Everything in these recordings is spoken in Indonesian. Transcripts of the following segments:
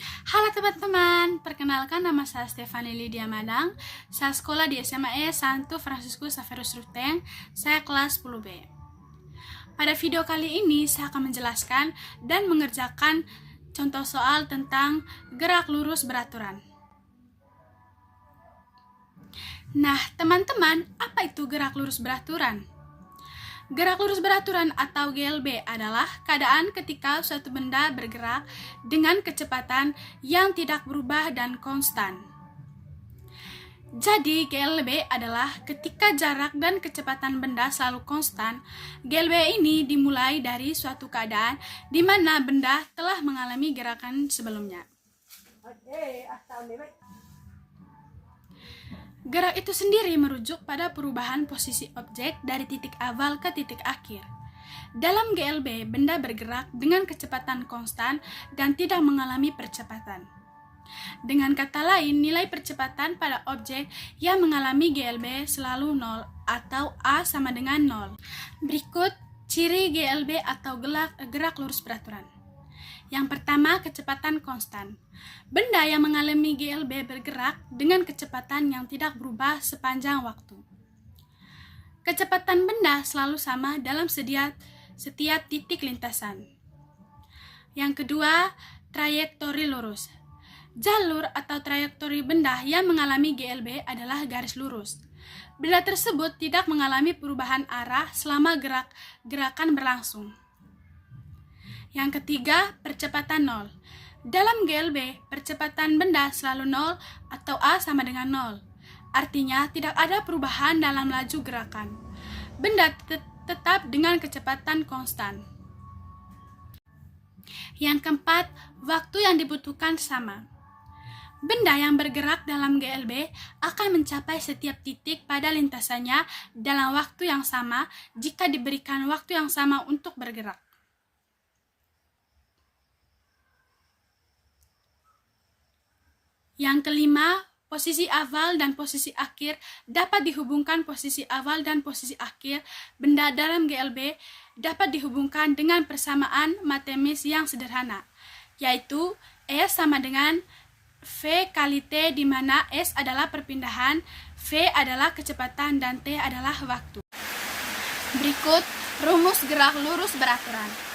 Halo teman-teman, perkenalkan nama saya Stefani Lydia Madang. Saya sekolah di SMA Santo Franciscus Xaverus Ruteng, saya kelas 10B. Pada video kali ini, saya akan menjelaskan dan mengerjakan contoh soal tentang gerak lurus beraturan. Nah, teman-teman, apa itu gerak lurus beraturan? Gerak lurus beraturan atau GLB adalah keadaan ketika suatu benda bergerak dengan kecepatan yang tidak berubah dan konstan. Jadi, GLB adalah ketika jarak dan kecepatan benda selalu konstan. GLB ini dimulai dari suatu keadaan di mana benda telah mengalami gerakan sebelumnya. Gerak itu sendiri merujuk pada perubahan posisi objek dari titik awal ke titik akhir. Dalam GLB, benda bergerak dengan kecepatan konstan dan tidak mengalami percepatan. Dengan kata lain, nilai percepatan pada objek yang mengalami GLB selalu 0 atau A sama dengan 0. Berikut ciri GLB atau gerak lurus beraturan. Yang pertama, kecepatan konstan. Benda yang mengalami GLB bergerak dengan kecepatan yang tidak berubah sepanjang waktu. Kecepatan benda selalu sama dalam setiap titik lintasan. Yang kedua, trayektori lurus. Jalur atau trayektori benda yang mengalami GLB adalah garis lurus. Benda tersebut tidak mengalami perubahan arah selama gerakan berlangsung. Yang ketiga, percepatan 0. Dalam GLB, percepatan benda selalu 0 atau A sama dengan 0. Artinya, tidak ada perubahan dalam laju gerakan. Benda tetap dengan kecepatan konstan. Yang keempat, waktu yang dibutuhkan sama. Benda yang bergerak dalam GLB akan mencapai setiap titik pada lintasannya dalam waktu yang sama jika diberikan waktu yang sama untuk bergerak. Yang kelima, posisi awal dan posisi akhir dapat dihubungkan. Posisi awal dan posisi akhir benda dalam GLB dapat dihubungkan dengan persamaan matematis yang sederhana, yaitu S sama dengan V kali T, di mana S adalah perpindahan, V adalah kecepatan, dan T adalah waktu. Berikut rumus gerak lurus beraturan.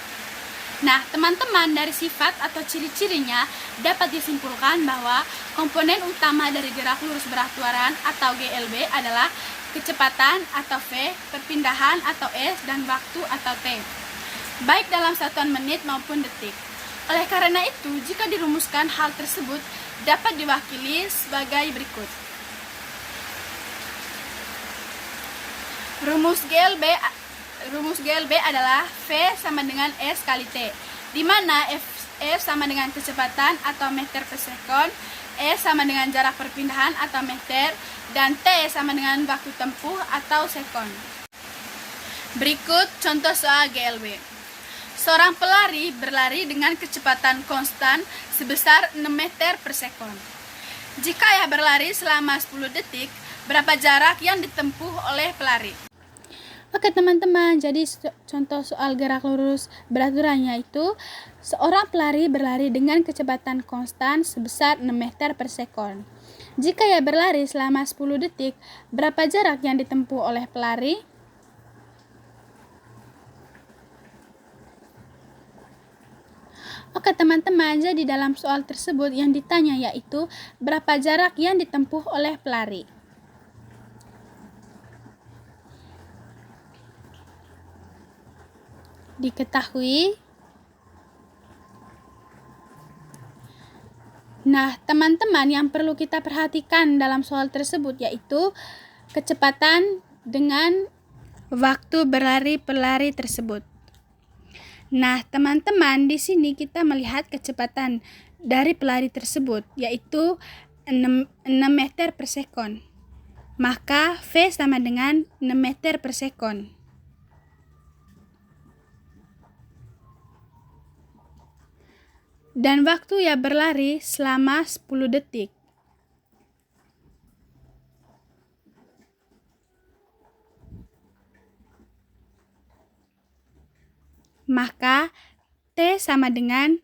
Nah, teman-teman, dari sifat atau ciri-cirinya dapat disimpulkan bahwa komponen utama dari gerak lurus beraturan atau GLB adalah kecepatan atau V, perpindahan atau S, dan waktu atau T, baik dalam satuan menit maupun detik. Oleh karena itu, jika dirumuskan hal tersebut dapat diwakili sebagai berikut. Rumus GLB adalah V sama dengan S kali T, di mana F sama dengan kecepatan atau meter per sekon, S sama dengan jarak perpindahan atau meter, dan T sama dengan waktu tempuh atau sekon. Berikut contoh soal GLB. Seorang pelari berlari dengan kecepatan konstan sebesar 6 meter per sekon. Jika ia berlari selama 10 detik, berapa jarak yang ditempuh oleh pelari? Oke teman-teman, jadi contoh soal gerak lurus beraturannya itu seorang pelari berlari dengan kecepatan konstan sebesar 6 meter per sekon. Jika ia berlari selama 10 detik, berapa jarak yang ditempuh oleh pelari? Oke teman-teman, jadi dalam soal tersebut yang ditanya yaitu berapa jarak yang ditempuh oleh pelari. Diketahui. Nah, teman-teman, yang perlu kita perhatikan dalam soal tersebut yaitu kecepatan dengan waktu berlari pelari tersebut. Nah, teman-teman, di sini kita melihat kecepatan dari pelari tersebut yaitu 6 meter per sekon. Maka V sama dengan 6 meter per sekon. Dan waktu ia berlari selama 10 detik. Maka T sama dengan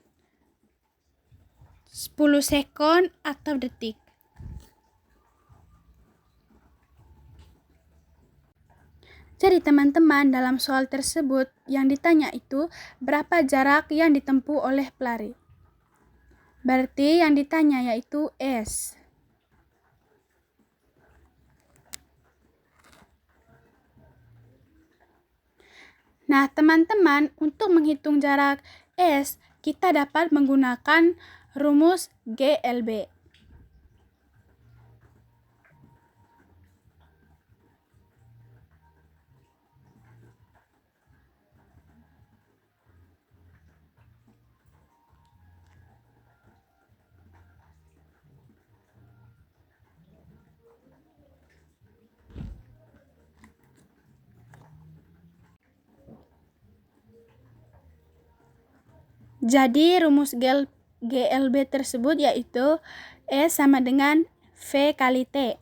10 sekon atau detik. Jadi teman-teman, dalam soal tersebut yang ditanya itu berapa jarak yang ditempuh oleh pelari. Berarti yang ditanya yaitu S. Nah, teman-teman, untuk menghitung jarak S, kita dapat menggunakan rumus GLB. Jadi rumus GLB tersebut yaitu S sama dengan V kali T.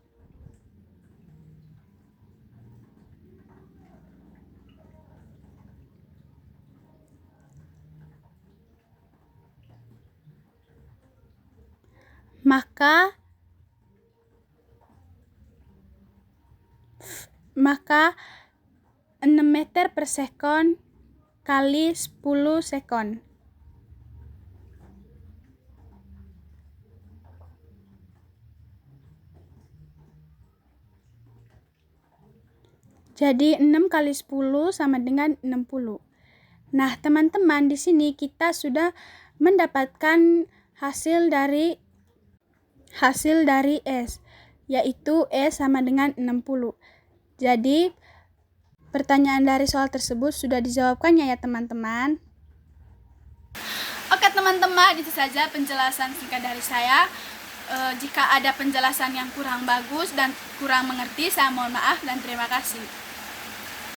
Maka 6 meter per sekon kali 10 sekon. Jadi 6 kali 10 sama dengan 60. Nah, teman-teman, di sini kita sudah mendapatkan hasil dari S, yaitu S sama dengan 60. Jadi, pertanyaan dari soal tersebut sudah dijawabkannya ya teman-teman. Oke teman-teman, itu saja penjelasan singkat dari saya. Jika ada penjelasan yang kurang bagus dan kurang mengerti, saya mohon maaf dan terima kasih.